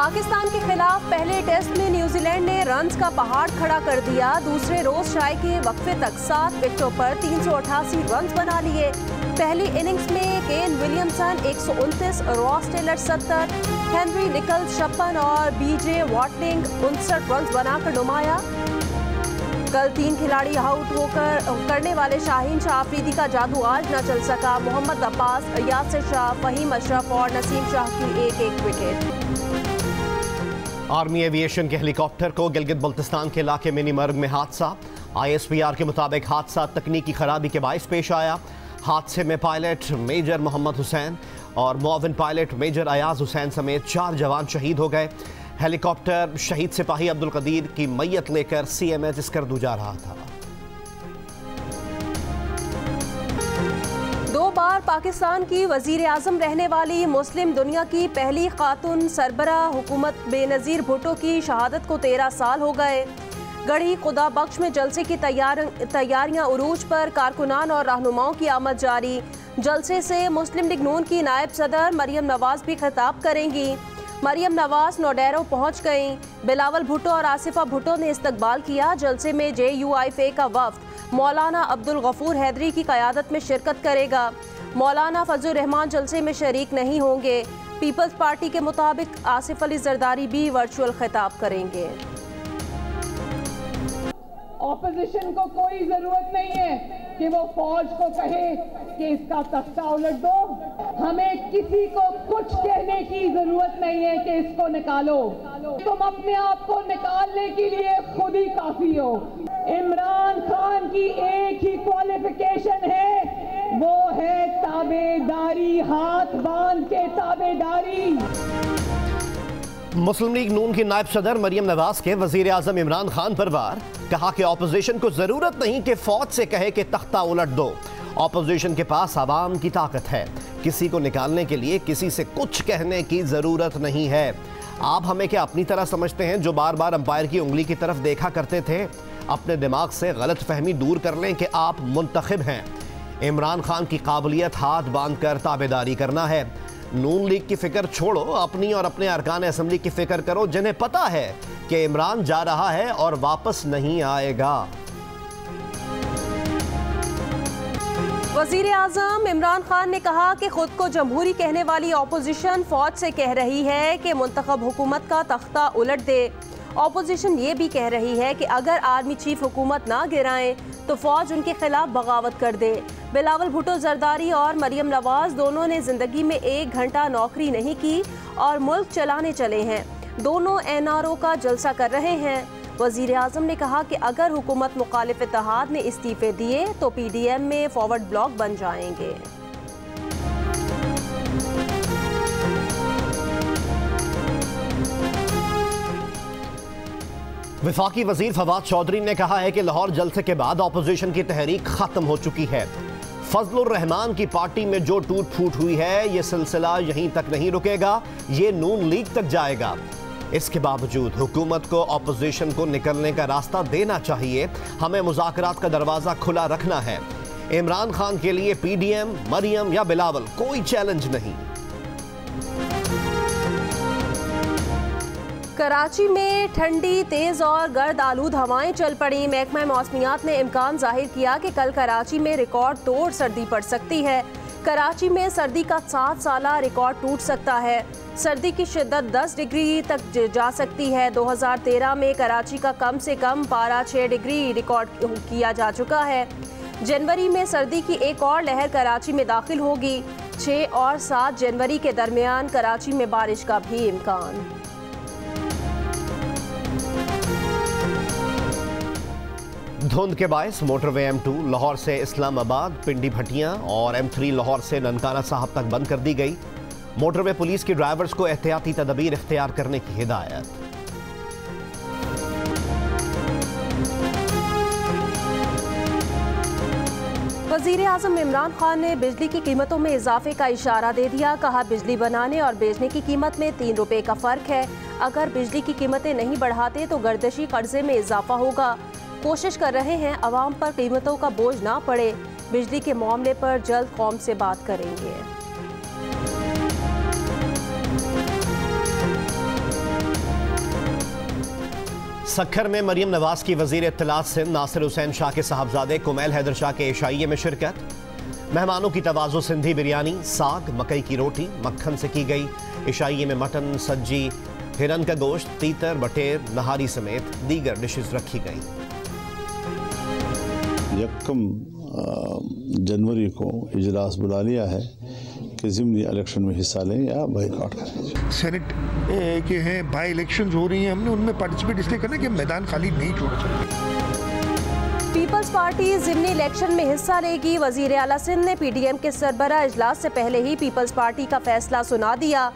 पाकिस्तान के खिलाफ पहले टेस्ट में न्यूजीलैंड ने रन्स का पहाड़ खड़ा कर दिया। दूसरे रोज शाय के वक्फे तक 7 विकेटों पर 388 रन्स बना लिए। पहली इनिंग्स में Kane Williamson 129, Ross Taylor 70, Henry Nicholls 56 और बीजे वॉटलिंग 59 रन्स बनाकर नुमाया। कल 3 खिलाड़ी आउट करने वाले शाहीन शाह अफरीदी का जादू आज न चल सका। मोहम्मद अब्बास, यासिर शाह, फहीम अशरफ और नसीम शाह की एक विकेट। आर्मी एविएशन के हेलीकॉप्टर को गिलगित बल्तिस्तान के इलाके मिनीमर्ग में हादसा। ISPR के मुताबिक हादसा तकनीकी खराबी के बायस पेश आया। हादसे में पायलट मेजर मोहम्मद हुसैन और मुआविन पायलट मेजर अयाज हुसैन समेत 4 जवान शहीद हो गए। हेलीकॉप्टर शहीद सिपाही अब्दुल कदीर की मैयत लेकर CMH स्कर्दू जा रहा था। 2 बार पाकिस्तान की वजीर आजम रहने वाली मुस्लिम दुनिया की पहली खातून सरबराह हुकूमत बेनज़ीर भुट्टो की शहादत को 13 साल हो गए। गढ़ी खुदा बख्श में जलसे की तैयारियां उरूज पर, कारकुनान और रहनुमाओं की आमद जारी। जलसे से मुस्लिम लीग नून की नायब सदर मरियम नवाज भी खिताब करेंगी। मरियम नवाज नोडेरो पहुंच गईं। बिलावल भुट्टो और आसिफा भुट्टो ने इस्तकबाल किया। जलसे में JUIFA का वफ्द मौलाना अब्दुल गफूर हैदरी की क़यादत में शिरकत करेगा। मौलाना फजलुर रहमान जलसे में शरीक नहीं होंगे। पीपल्स पार्टी के मुताबिक आसिफ अली जरदारी भी वर्चुअल खिताब करेंगे। ऑपोजिशन को कोई जरूरत नहीं है कि वो फौज को कहे कि इसका तख्ता उलट दो। हमें किसी को कुछ कहने की जरूरत नहीं है कि इसको निकालो। तुम अपने आप को निकालने के लिए खुद ही काफी हो। इमरान खान की एक ही क्वालिफिकेशन है, वो है ताबेदारी, हाथ बांध के ताबेदारी। मुस्लिम लीग नून की नायब सदर मरियम नवाज के वजीर आजम इमरान खान पर वार। कहा कि ऑपोजिशन को जरूरत नहीं कि फौज से कहे कि तख्ता उलट दो। ऑपोजिशन के पास आवाम की ताकत है। किसी को निकालने के लिए किसी से कुछ कहने की जरूरत नहीं है। आप हमें क्या अपनी तरह समझते हैं जो बार बार अंपायर की उंगली की तरफ देखा करते थे? अपने दिमाग से गलत फहमी दूर कर लें कि आप मुंतखब हैं। इमरान खान की काबिलियत हाथ बांध कर ताबेदारी करना है। नून लीग की फिक्र छोड़ो, अपनी और अपने अरकान असेंबली की फिक्र करो जिन्हें पता है कि इमरान जा रहा है और वापस नहीं आएगा। वजीर आजम इमरान खान ने कहा कि खुद को जमहूरी कहने वाली ऑपोजिशन फौज से कह रही है कि मुंतखब हुकूमत का तख्ता उलट दे। ऑपोजिशन ये भी कह रही है कि अगर आर्मी चीफ हुकूमत ना गिराएं तो फौज उनके खिलाफ बगावत कर दे। बिलावल भुट्टो जरदारी और मरियम नवाज दोनों ने जिंदगी में 1 घंटा नौकरी नहीं की और मुल्क चलाने चले हैं। दोनों NRO का जलसा कर रहे हैं। वजीर आजम ने कहा कि अगर हुकूमत मुखालिफ इत्तेहाद ने इस्तीफे दिए तो PDM में फॉरवर्ड ब्लॉक बन जाएंगे। वफाकी वजीर फवाद चौधरी ने कहा है कि लाहौर जलसे के बाद ऑपोजिशन की तहरीक खत्म हो चुकी है। फजलुर रहमान की पार्टी में जो टूट फूट हुई है, ये सिलसिला यहीं तक नहीं रुकेगा, ये नून लीग तक जाएगा। इसके बावजूद हुकूमत को ऑपोजिशन को निकलने का रास्ता देना चाहिए। हमें मुज़ाकरात का दरवाज़ा खुला रखना है। इमरान खान के लिए PDM, मरियम या बिलावल कोई चैलेंज नहीं। कराची में ठंडी, तेज और गर्द आलूद हवाएं चल पड़ी। महकमा मौसमियात ने इम्कान जाहिर किया कि कल कराची में रिकॉर्ड तोड़ सर्दी पड़ सकती है। कराची में सर्दी का 7 साला रिकॉर्ड टूट सकता है। सर्दी की शिद्दत 10 डिग्री तक जा सकती है। 2013 में कराची का कम से कम पारा 6 डिग्री रिकॉर्ड किया जा चुका है। जनवरी में सर्दी की एक और लहर कराची में दाखिल होगी। 6 और 7 जनवरी के दरमियान कराची में बारिश का भी इम्कान। धुंध के बायस मोटरवे M2 लाहौर से इस्लामाबाद, पिंडी भटियां और M3 लाहौर से ननकाना साहब तक बंद कर दी गई। मोटरवे पुलिस की ड्राइवर्स को एहतियाती तदबीर इख्तियार करने की हिदायत। वजीर आजम इमरान खान ने बिजली की कीमतों में इजाफे का इशारा दे दिया। कहा बिजली बनाने और बेचने की कीमत में 3 रुपए का फर्क है। अगर बिजली की कीमतें नहीं बढ़ाते तो गर्दशी कर्जे में इजाफा होगा। कोशिश कर रहे हैं अवाम पर कीमतों का बोझ ना पड़े। बिजली के मामले पर जल्द कौम से बात करेंगे। सक्खर में मरियम नवाज की वजीर इत्तलात सिंध नासिर हुसैन शाह के साहबजादे कुमैल हैदर शाह के इशाइये में शिरकत। मेहमानों की तवाज़ो सिंधी बिरयानी, साग, मकई की रोटी, मक्खन से की गई। इशाइये में मटन, सज्जी, हिरन का गोश्त, तीतर, बटेर, नहारी समेत दीगर डिशेज रखी गई। 1 जनवरी को इजलास बुला लिया है कि ज़िमनी इलेक्शन में हिस्सा लें या बाइकआउट करें। सेनेट के हैं, बाई इलेक्शंस हो रही हैं, हमने उनमें पार्टिसिपेट इसलिए करना कि मैदान खाली नहीं छोड़ सकते। पीपल्स पार्टी ज़िमनी इलेक्शन में हिस्सा लेगी। वजीर आला सिंध ने पीडीएम के सरबराह इजलास से पहले ही पीपल्स पार्टी का फैसला सुना दिया।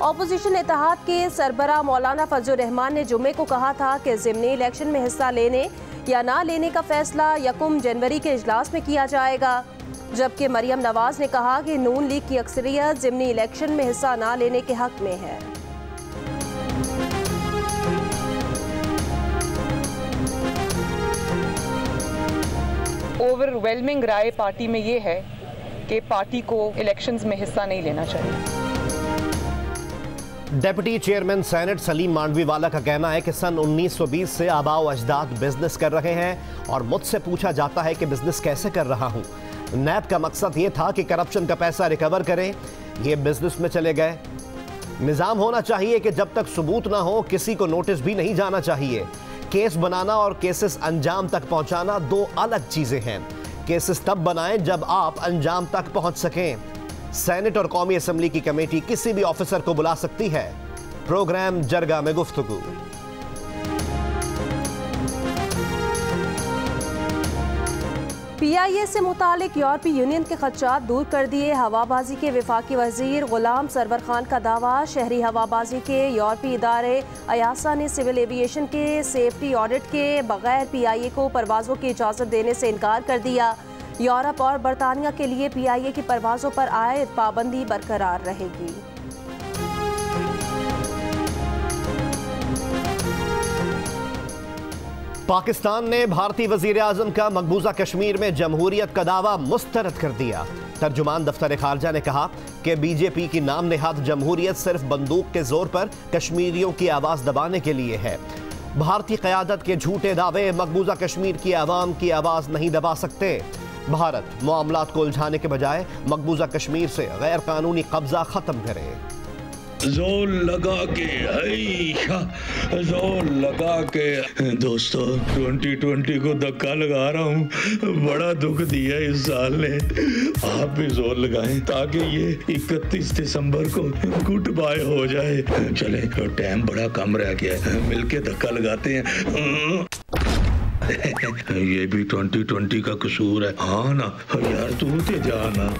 ऑपोजिशन इत्तेहाद के सरबराह मौलाना फजल रहमान ने जुमे को कहा था कि ज़िमनी इलेक्शन में हिस्सा लेने या ना लेने का फैसला 1 जनवरी के इजलास में किया जाएगा, जबकि मरियम नवाज ने कहा कि नून लीग की अक्सरियत ज़िमनी इलेक्शन में हिस्सा ना लेने के हक में है। ओवरवेलमिंग राय पार्टी में ये है कि पार्टी को इलेक्शंस में हिस्सा नहीं लेना चाहिए। Deputy chairman senate Salim Mandviwala का कहना है कि सन 1920 से आबाओ अजदाद बिजनेस कर रहे हैं और मुझसे पूछा जाता है कि बिजनेस कैसे कर रहा हूं। नैब का मकसद ये था कि करप्शन का पैसा रिकवर करें, ये बिजनेस में चले गए। निज़ाम होना चाहिए कि जब तक सबूत ना हो किसी को नोटिस भी नहीं जाना चाहिए। केस बनाना और केसेस अंजाम तक पहुंचाना 2 अलग चीजें हैं। केसेस तब बनाएं जब आप अंजाम तक पहुंच सकें। सेनेट और कौमी असेंबली की कमेटी किसी भी ऑफिसर को बुला सकती है। प्रोग्राम जरगा में गुफ्तगू। PIA से मुतालिक यूरोपीय यूनियन के खदशात दूर कर दिए। हवाबाजी के वफाकी वजीर गुलाम सरवर खान का दावा। शहरी हवाबाजी के यूरोपीय इदारे अयासा ने सिविल एविएशन के सेफ्टी ऑडिट के बगैर PIA को परवाज़ों की इजाज़त देने से इनकार कर दिया। यूरोप और बरतानिया के लिए PIA की परवाज़ों पर आयद पाबंदी बरकरार रहेगी। पाकिस्तान ने भारतीय वजीर आजम का मकबूजा कश्मीर में जमहूरियत का दावा मुस्तरद कर दिया। तर्जुमान दफ्तर खारजा ने कहा कि बीजेपी की नाम नेहाद जमहूरियत सिर्फ बंदूक के जोर पर कश्मीरियों की आवाज़ दबाने के लिए है। भारतीय क़यादत के झूठे दावे मकबूजा कश्मीर की आवाम की आवाज़ नहीं दबा सकते। भारत मामलात को उलझाने के बजाय मकबूजा कश्मीर से गैर कानूनी कब्जा ख़त्म करे। जोर लगा के जोर लगा के दोस्तों 2020 को धक्का लगा रहा हूँ। बड़ा दुख दिया इस साल ने, आप भी जोर लगाएं ताकि ये 31 दिसंबर को गुड बाय हो जाए। चले टाइम बड़ा कम रह गया है, मिलके धक्का लगाते हैं। ये भी 2020 का कसूर है। हाँ ना यार, तू ते जाना।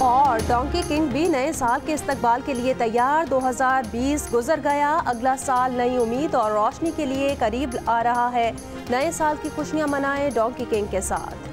और डोंकी किंग भी नए साल के इस्तकबाल के लिए तैयार। 2020 गुजर गया, अगला साल नई उम्मीद और रोशनी के लिए करीब आ रहा है। नए साल की खुशियां मनाएं डोंकी किंग के साथ।